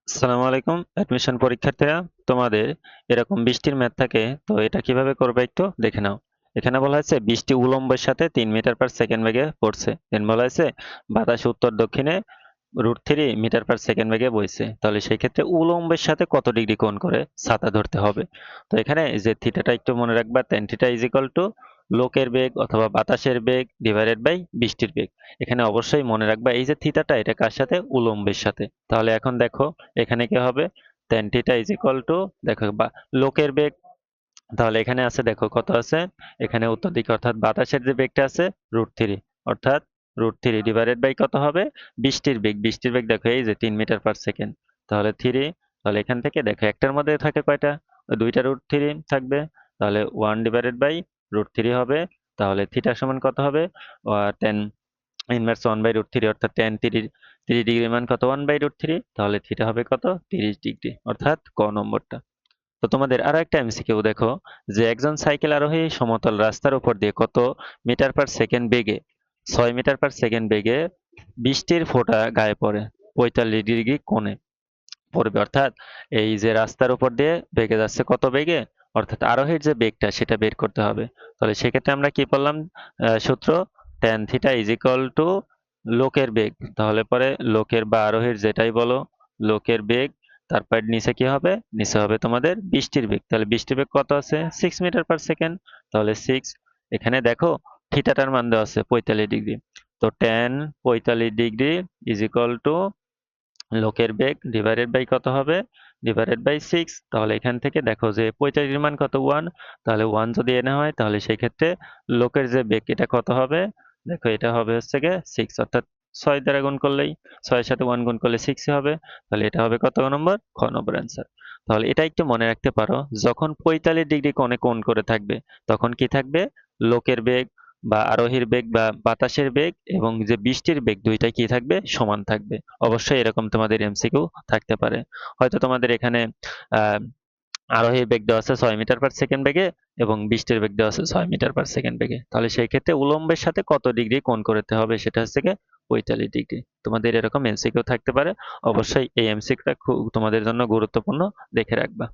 আসসালামু আলাইকুম অ্যাডমিশন পরীক্ষার্থীরা, তোমাদের এরকম বৃষ্টির ম্যাথ থাকে, তো এটা কিভাবে করবে একটু দেখে নাও। এখানে বলা হয়েছে বৃষ্টি উলম্বের সাথে 3 মিটার/সেকেন্ড বেগে পড়ছে। দেন বলা হয়েছে বাতাস উত্তর দক্ষিণে √3 মিটার/সেকেন্ড বেগে বইছে। তাহলে সেই ক্ষেত্রে উলম্বের সাথে কত ডিগ্রি কোণ করে ছাতা ধরতে হবে। তো এখানে এই যে থিটাটা একটু মনে রাখবা, tan theta is equal to লোকের বেগ অথবা বাতাসের বেগ ডিভাইডেড বাই বৃষ্টির বেগ। এখানে অবশ্যই মনে রাখবা এই যে থিটাটা এটা কার সাথে, উলম্বের সাথে। তাহলে এখন দেখো এখানে কি হবে, tan theta is equal to, দেখো বা লোকের বেগ, তাহলে এখানে আছে দেখো কত আছে, এখানে উত্তর দিকে অর্থাৎ বাতাসের যে বেগটা আছে √3, অর্থাৎ √3 ডিভাইডেড বাই কত হবে, বৃষ্টির বেগ। বৃষ্টির বেগ দেখো এই যে 3 মিটার/সেকেন্ড, তাহলে 3। তাহলে এখান থেকে দেখো একটার মধ্যে থাকে কয়টা, দুইটা √3 থাকবে, তাহলে 1 ডিভাইডেড বাই √3 হবে। তাহলে থিটা সমান কত হবে, tan ইনভার্স 1/√3, অর্থাৎ tan 30 ডিগ্রি মান কত, 1/√3। তাহলে থিটা হবে কত, 30 ডিগ্রি, অর্থাৎ ক নম্বরটা। তো তোমাদের আরো একটা এমসিকিউ দেখো, যে একজন সাইকেল আরোহী সমতল রাস্তার উপর দিয়ে কত মিটার/সেকেন্ড বেগে, 6 মিটার/সেকেন্ড বেগে বৃষ্টির ফোঁটা গায়ে পড়ে 45 ডিগ্রি কোণে পড়বে। অর্থাৎ এই যে রাস্তার উপর দিয়ে বেগে যাচ্ছে কত বেগে, অর্থাৎ আরোহীর যে বেগটা সেটা বের করতে হবে। তাহলে সেক্ষেত্রে আমরা কি বললাম, সূত্র tan theta is equal to লোকের বেগ। তাহলে পরে লোকের বা আরোহীর যেটাই বলো, লোকের বেগ, তারপর নিচে কি হবে, নিচে হবে তোমাদের বৃষ্টির বেগ। তাহলে বৃষ্টির বেগ কত আছে, 6 মিটার/সেকেন্ড। তাহলে 6, এখানে দেখো থিটাটার মান দেওয়া আছে 45 ডিগ্রি। তো tan 45 degree is equal to লোকের বেগ ডিভাইডেড বাই কত হবে, ডিভাইডেড বাই 6। তাহলে এখান থেকে দেখো যে 45 এর মান কত, 1। তাহলে 1 যদি এনে হয় তাহলে সেই ক্ষেত্রে লোকের যে বেগ এটা কত হবে, দেখো এটা হবে হচ্ছে গিয়ে 6, অর্থাৎ 6 দ্বারা গুণ করলেই, 6 এর সাথে 1 গুণ করলে 6 হবে। তাহলে এটা হবে কত নম্বর, খ নম্বর অ্যান্সার। তাহলে এটা একটু মনে রাখতে পারো, যখন 45 ডিগ্রি কোণে কোণ করে থাকবে তখন কি থাকবে, লোকের বেগ বা আরোহীর বেগ বা বাতাসের বেগ এবং যে বৃষ্টির বেগ দুইটাই কি থাকবে, সমান থাকবে। অবশ্যই এরকম তোমাদের এমসিকিউ থাকতে পারে। হয়তো তোমাদের এখানে আহ আরোহীর বেগ দেওয়া আছে 6 মিটার/সেকেন্ড বেগে এবং বৃষ্টির বেগ দেওয়া আছে 6 মিটার/সেকেন্ড বেগে। তাহলে সেই ক্ষেত্রে উলম্বের সাথে কত ডিগ্রি কোণ করতে হবে, সেটা হচ্ছে গিয়ে 45 ডিগ্রি। তোমাদের এরকম এমসিকিউ থাকতে পারে। অবশ্যই এই এমসিকিউটা খুব তোমাদের জন্য গুরুত্বপূর্ণ, দেখে রাখবা।